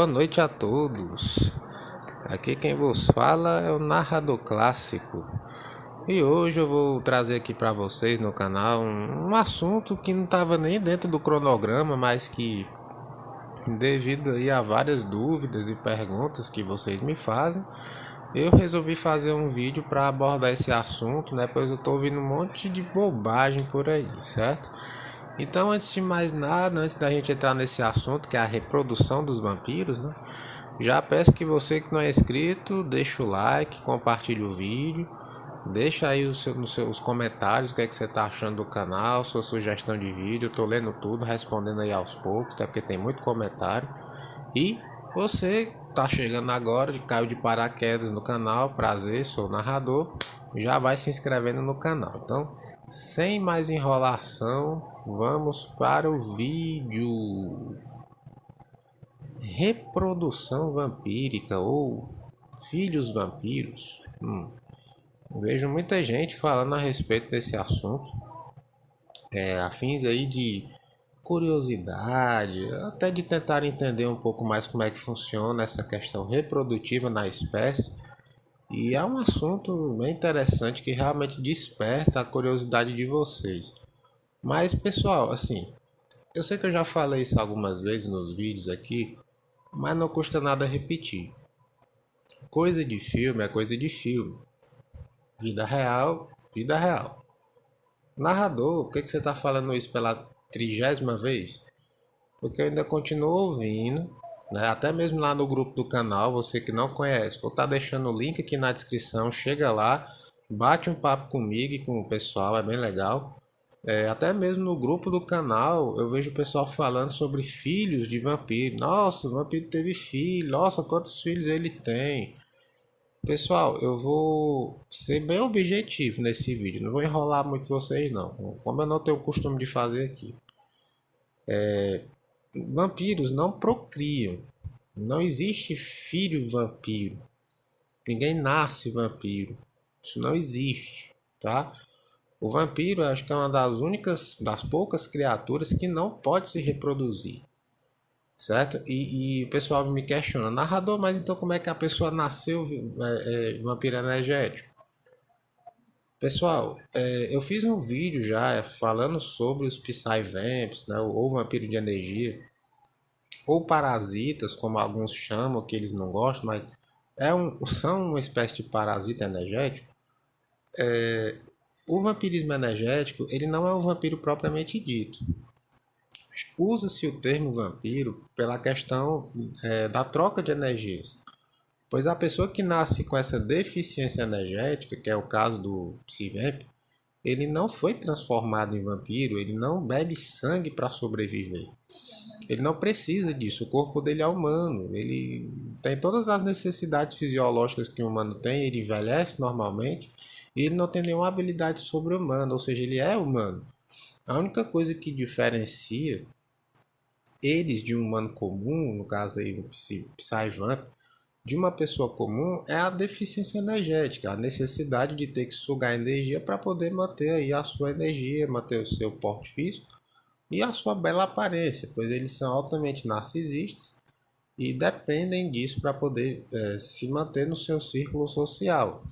Boa noite a todos. Aqui quem vos fala é o narrador clássico. E hoje eu vou trazer aqui para vocês no canal um assunto que não estava nem dentro do cronograma, mas que devido aí a várias dúvidas e perguntas que vocês me fazem, eu resolvi fazer um vídeo para abordar esse assunto, né? Pois eu tô ouvindo um monte de bobagem por aí, certo? Então, antes de mais nada, antes da gente entrar nesse assunto, que é a reprodução dos vampiros, né? Já peço que você que não é inscrito, deixa o like, compartilhe o vídeo, deixa aí nos seus comentários o que é que você está achando do canal, sua sugestão de vídeo. Eu tô lendo tudo, respondendo aí aos poucos, até porque tem muito comentário. E você tá chegando agora, caiu de paraquedas no canal, prazer, sou o narrador, já vai se inscrevendo no canal. Então, sem mais enrolação, vamos para o vídeo. Reprodução vampírica ou filhos vampiros. Vejo muita gente falando a respeito desse assunto, a fins aí de curiosidade, até de tentar entender um pouco mais como é que funciona essa questão reprodutiva na espécie. E é um assunto bem interessante que realmente desperta a curiosidade de vocês. Mas, pessoal, assim, eu sei que eu já falei isso algumas vezes nos vídeos aqui, mas não custa nada repetir. Coisa de filme é coisa de filme. Vida real, vida real. Narrador, por que você está falando isso pela 30ª vez? Porque eu ainda continuo ouvindo, né? Até mesmo lá no grupo do canal, você que não conhece, vou estar deixando o link aqui na descrição, chega lá, bate um papo comigo e com o pessoal, é bem legal. Até mesmo no grupo do canal, eu vejo o pessoal falando sobre filhos de vampiro. Nossa, o vampiro teve filho, nossa, quantos filhos ele tem. Pessoal, eu vou ser bem objetivo nesse vídeo, não vou enrolar muito vocês não, como eu não tenho o costume de fazer aqui. Vampiros não procriam. Não existe filho vampiro. Ninguém nasce vampiro. Isso não existe, tá? O vampiro, acho que é uma das poucas criaturas que não pode se reproduzir, certo? E o pessoal me questiona, narrador, mas então como é que a pessoa nasceu vampiro energético? Pessoal, eu fiz um vídeo já falando sobre os Psyvamps, né, ou vampiro de energia, ou parasitas, como alguns chamam, que eles não gostam, mas são uma espécie de parasita energético. O vampirismo energético, ele não é um vampiro propriamente dito. Usa-se o termo vampiro pela questão da troca de energias. Pois a pessoa que nasce com essa deficiência energética, que é o caso do Psyvamp, ele não foi transformado em vampiro, ele não bebe sangue para sobreviver. Ele não precisa disso, o corpo dele é humano, ele tem todas as necessidades fisiológicas que o humano tem, ele envelhece normalmente e ele não tem nenhuma habilidade sobre-humana, ou seja, ele é humano. A única coisa que diferencia eles de um humano comum, no caso aí do Psyvamp, de uma pessoa comum é a deficiência energética, a necessidade de ter que sugar energia para poder manter aí a sua energia, manter o seu porte físico e a sua bela aparência, pois eles são altamente narcisistas e dependem disso para poder se manter no seu círculo social.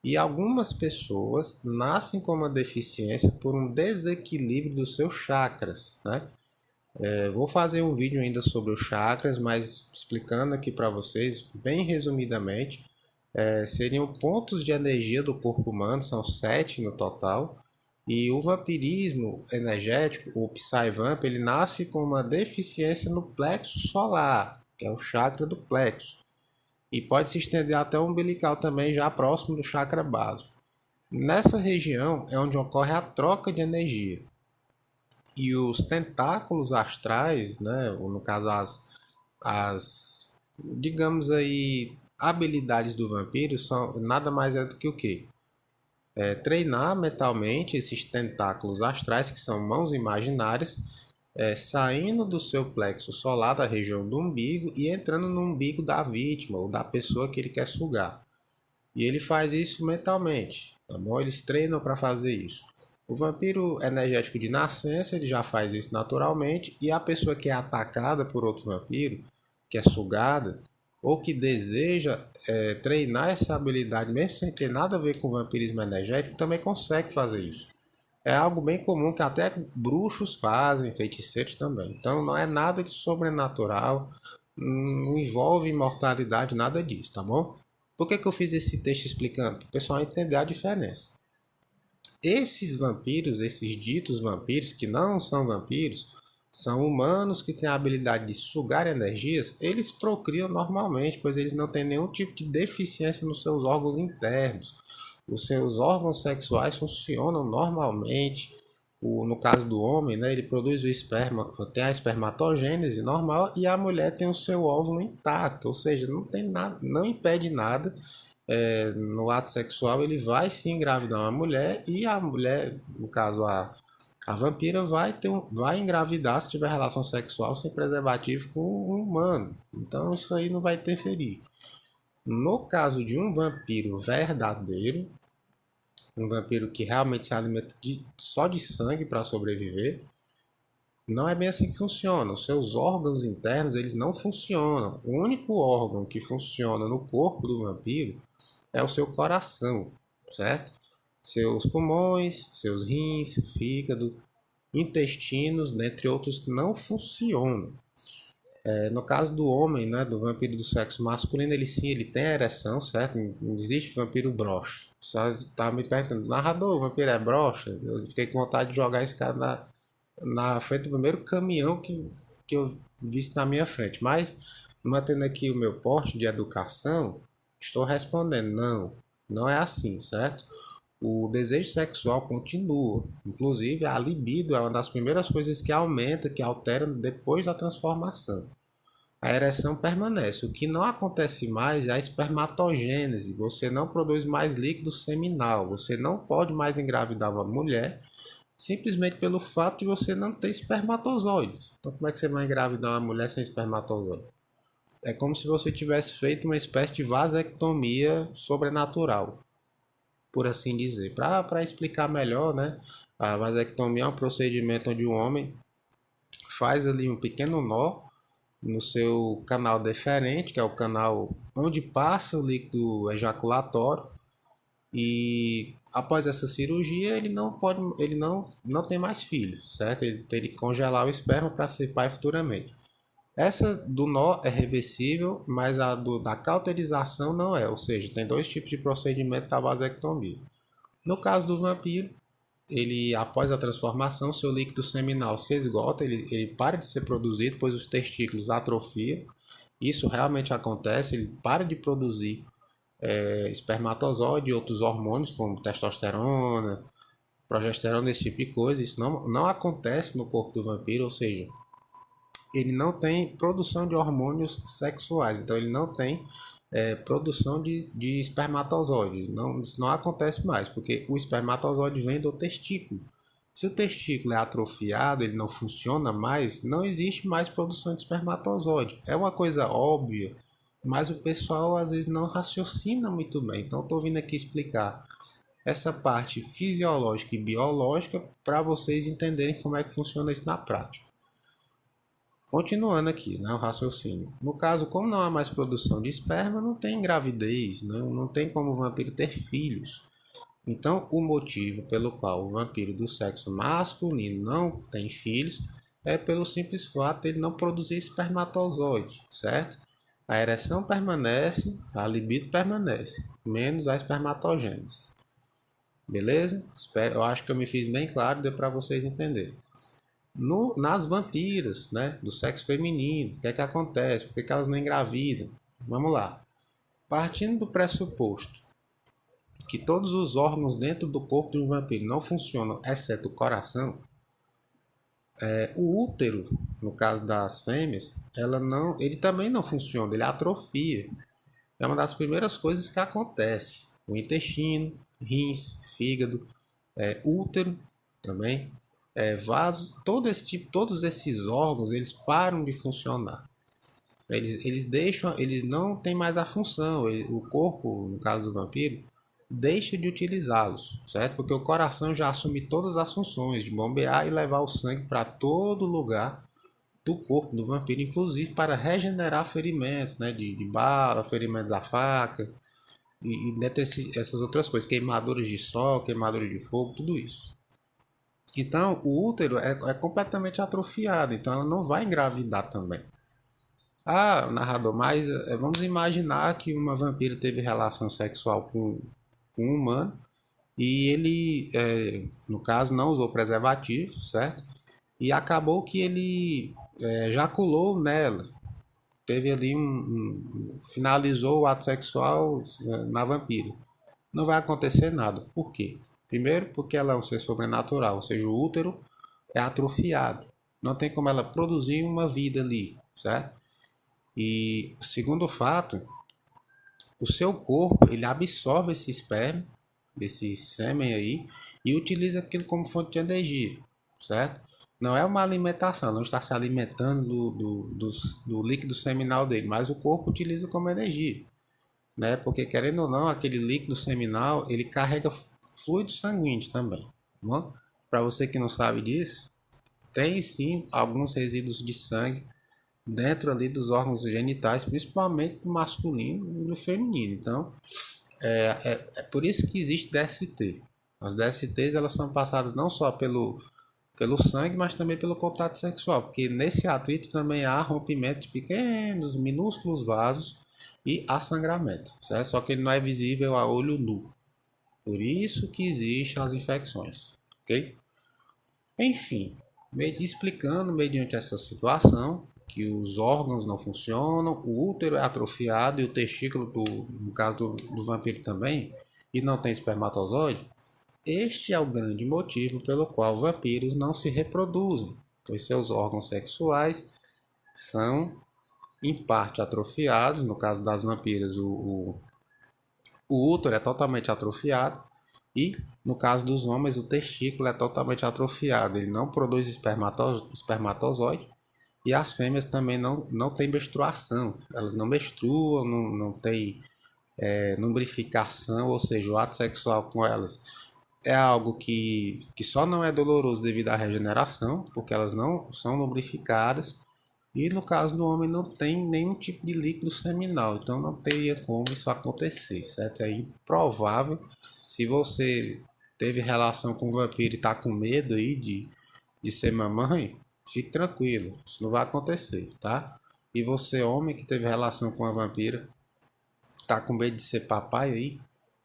E algumas pessoas nascem com uma deficiência por um desequilíbrio dos seus chakras, né? Vou fazer um vídeo ainda sobre os chakras, mas explicando aqui para vocês, bem resumidamente, seriam pontos de energia do corpo humano, são 7 no total, e o vampirismo energético, o Psyvamp, ele nasce com uma deficiência no plexo solar, que é o chakra do plexo, e pode se estender até o umbilical também, já próximo do chakra básico. Nessa região é onde ocorre a troca de energia. E os tentáculos astrais, né, ou no caso digamos aí, habilidades do vampiro são nada mais do que o quê? Treinar mentalmente esses tentáculos astrais, que são mãos imaginárias, saindo do seu plexo solar, da região do umbigo, e entrando no umbigo da vítima ou da pessoa que ele quer sugar. E ele faz isso mentalmente, tá bom? Eles treinam para fazer isso. O vampiro energético de nascença, ele já faz isso naturalmente, e a pessoa que é atacada por outro vampiro, que é sugada, ou que deseja treinar essa habilidade, mesmo sem ter nada a ver com vampirismo energético, também consegue fazer isso. É algo bem comum que até bruxos fazem, feiticeiros também. Então não é nada de sobrenatural, não envolve imortalidade, nada disso, tá bom? Por que eu fiz esse texto explicando? Para o pessoal entender a diferença. Esses vampiros, esses ditos vampiros, que não são vampiros, são humanos que têm a habilidade de sugar energias, eles procriam normalmente, pois eles não têm nenhum tipo de deficiência nos seus órgãos internos. Os seus órgãos sexuais funcionam normalmente. No caso do homem, né, ele produz o esperma, tem a espermatogênese normal e a mulher tem o seu óvulo intacto, ou seja, não tem nada, não impede nada. No ato sexual ele vai se engravidar uma mulher e a mulher, no caso a vampira, vai engravidar se tiver relação sexual sem preservativo com um humano. Então isso aí não vai interferir. No caso de um vampiro verdadeiro, um vampiro que realmente se alimenta só de sangue para sobreviver, não é bem assim que funciona. Os seus órgãos internos, eles não funcionam. O único órgão que funciona no corpo do vampiro é o seu coração, certo? Seus pulmões, seus rins, fígado, intestinos, dentre outros, não funcionam. No caso do homem, né, do vampiro do sexo masculino, ele sim, ele tem ereção, certo? Não existe vampiro broxa. Só está me perguntando, narrador, o vampiro é broxa? Eu fiquei com vontade de jogar esse cara na frente do primeiro caminhão que eu vi na minha frente. Mas, mantendo aqui o meu porte de educação, estou respondendo, não é assim, certo? O desejo sexual continua. Inclusive, a libido é uma das primeiras coisas que aumenta, que altera depois da transformação. A ereção permanece. O que não acontece mais é a espermatogênese. Você não produz mais líquido seminal. Você não pode mais engravidar uma mulher simplesmente pelo fato de você não ter espermatozoides. Então, como é que você vai engravidar uma mulher sem espermatozoide? É como se você tivesse feito uma espécie de vasectomia sobrenatural, por assim dizer. Para explicar melhor, né? A vasectomia é um procedimento onde o homem faz ali um pequeno nó no seu canal deferente, que é o canal onde passa o líquido ejaculatório, e após essa cirurgia ele não tem mais filhos, certo? Ele tem que congelar o esperma para ser pai futuramente. Essa do nó é reversível, mas da cauterização não é, ou seja, tem dois tipos de procedimento da vasectomia. No caso do vampiro, ele após a transformação, seu líquido seminal se esgota, ele para de ser produzido, pois os testículos atrofiam. Isso realmente acontece, ele para de produzir espermatozoide e outros hormônios, como testosterona, progesterona, esse tipo de coisa. Isso não acontece no corpo do vampiro, ou seja, ele não tem produção de hormônios sexuais, então ele não tem produção de espermatozoide. Não, isso não acontece mais, porque o espermatozoide vem do testículo. Se o testículo é atrofiado, ele não funciona mais, não existe mais produção de espermatozoide. É uma coisa óbvia, mas o pessoal às vezes não raciocina muito bem. Então estou vindo aqui explicar essa parte fisiológica e biológica para vocês entenderem como é que funciona isso na prática. Continuando aqui, né, o raciocínio. No caso, como não há mais produção de esperma, não tem gravidez, não tem como o vampiro ter filhos. Então, o motivo pelo qual o vampiro do sexo masculino não tem filhos é pelo simples fato de ele não produzir espermatozoide, certo? A ereção permanece, a libido permanece, menos a espermatogênese. Beleza? Eu acho que eu me fiz bem claro, deu para vocês entenderem. Nas vampiras, né, do sexo feminino, o que é que acontece? Por que elas não engravidam? Vamos lá. Partindo do pressuposto que todos os órgãos dentro do corpo de um vampiro não funcionam, exceto o coração, o útero, no caso das fêmeas, ele também não funciona, ele atrofia. É uma das primeiras coisas que acontece. O intestino, rins, fígado, útero também, vaso, todos esses órgãos, eles param de funcionar. Eles não têm mais a função. O corpo, no caso do vampiro, deixa de utilizá-los, certo? Porque o coração já assume todas as funções de bombear e levar o sangue para todo lugar do corpo do vampiro, inclusive para regenerar ferimentos, né, de bala, ferimentos à faca e essas outras coisas, queimaduras de sol, queimaduras de fogo, tudo isso. Então, o útero é completamente atrofiado, então ela não vai engravidar também. Ah, narrador, mas vamos imaginar que uma vampira teve relação sexual com um humano e ele, no caso, não usou preservativo, certo? E acabou que ele ejaculou nela. Teve ali finalizou o ato sexual na vampira. Não vai acontecer nada. Por quê? Primeiro, porque ela é um ser sobrenatural, ou seja, o útero é atrofiado. Não tem como ela produzir uma vida ali, certo? E o segundo fato, o seu corpo, ele absorve esse esperma, esse sêmen aí, e utiliza aquilo como fonte de energia, certo? Não é uma alimentação, não está se alimentando do líquido seminal dele, mas o corpo utiliza como energia, né? Porque querendo ou não, aquele líquido seminal, ele carrega fluido sanguíneo também, tá? Para você que não sabe disso, tem sim alguns resíduos de sangue dentro ali dos órgãos genitais, principalmente do masculino e do feminino. Então, é por isso que existe DST. As DSTs elas são passadas não só pelo sangue, mas também pelo contato sexual, porque nesse atrito também há rompimento de pequenos, minúsculos vasos e há sangramento, certo? Só que ele não é visível a olho nu. Por isso que existem as infecções, ok? Enfim, explicando mediante essa situação que os órgãos não funcionam, o útero é atrofiado e o testículo, no caso do vampiro também, e não tem espermatozoide, este é o grande motivo pelo qual vampiros não se reproduzem, pois seus órgãos sexuais são em parte atrofiados. No caso das vampiras, o útero é totalmente atrofiado e no caso dos homens o testículo é totalmente atrofiado, ele não produz espermatozoide e as fêmeas também não têm menstruação, elas não menstruam, não tem lubrificação, ou seja, o ato sexual com elas é algo que só não é doloroso devido à regeneração, porque elas não são lubrificadas. E no caso do homem não tem nenhum tipo de líquido seminal, então não teria como isso acontecer, certo? É improvável. Se você teve relação com um vampiro e está com medo aí de ser mamãe, fique tranquilo, isso não vai acontecer, tá? E você, homem que teve relação com a vampira, tá com medo de ser papai aí,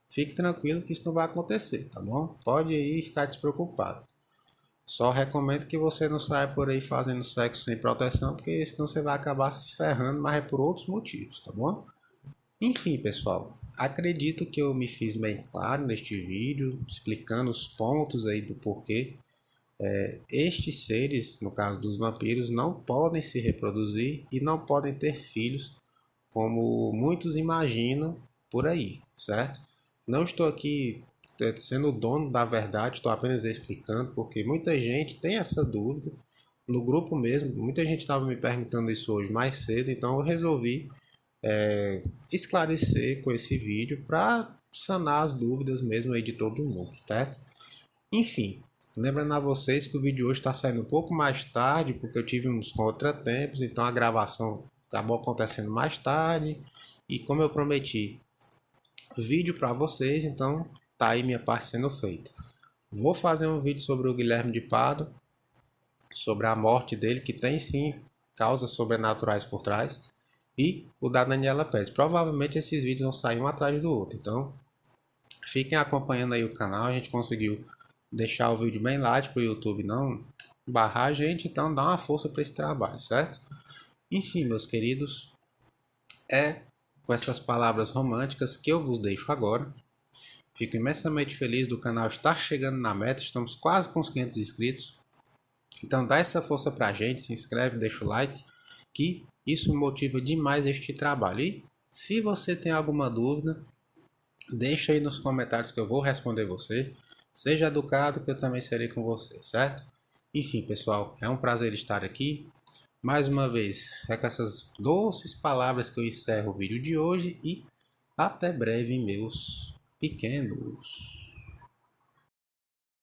fique tranquilo que isso não vai acontecer, tá bom? Pode aí ficar despreocupado. Só recomendo que você não saia por aí fazendo sexo sem proteção, porque senão você vai acabar se ferrando, mas é por outros motivos, tá bom? Enfim, pessoal, acredito que eu me fiz bem claro neste vídeo, explicando os pontos aí do porquê estes seres, no caso dos vampiros, não podem se reproduzir e não podem ter filhos, como muitos imaginam por aí, certo? Não estou aqui sendo o dono da verdade, estou apenas explicando, porque muita gente tem essa dúvida, no grupo mesmo, muita gente estava me perguntando isso hoje mais cedo, então eu resolvi esclarecer com esse vídeo para sanar as dúvidas mesmo aí de todo mundo, certo? Enfim, lembrando a vocês que o vídeo hoje está saindo um pouco mais tarde, porque eu tive uns contratempos, então a gravação acabou acontecendo mais tarde. E como eu prometi vídeo para vocês, então tá aí minha parte sendo feita. Vou fazer um vídeo sobre o Guilherme de Pádua, sobre a morte dele, que tem sim causas sobrenaturais por trás, e o da Daniela Pérez. Provavelmente esses vídeos vão sair um atrás do outro, então fiquem acompanhando aí o canal. A gente conseguiu deixar o vídeo bem light para o YouTube não barrar a gente, então dá uma força para esse trabalho, certo? Enfim, meus queridos, é com essas palavras românticas que eu vos deixo agora. Fico imensamente feliz do canal estar chegando na meta, estamos quase com os 500 inscritos. Então dá essa força pra gente, se inscreve, deixa o like, que isso motiva demais este trabalho. E se você tem alguma dúvida, deixa aí nos comentários que eu vou responder você. Seja educado que eu também serei com você, certo? Enfim, pessoal, é um prazer estar aqui. Mais uma vez, é com essas doces palavras que eu encerro o vídeo de hoje e até breve, meus pequenos.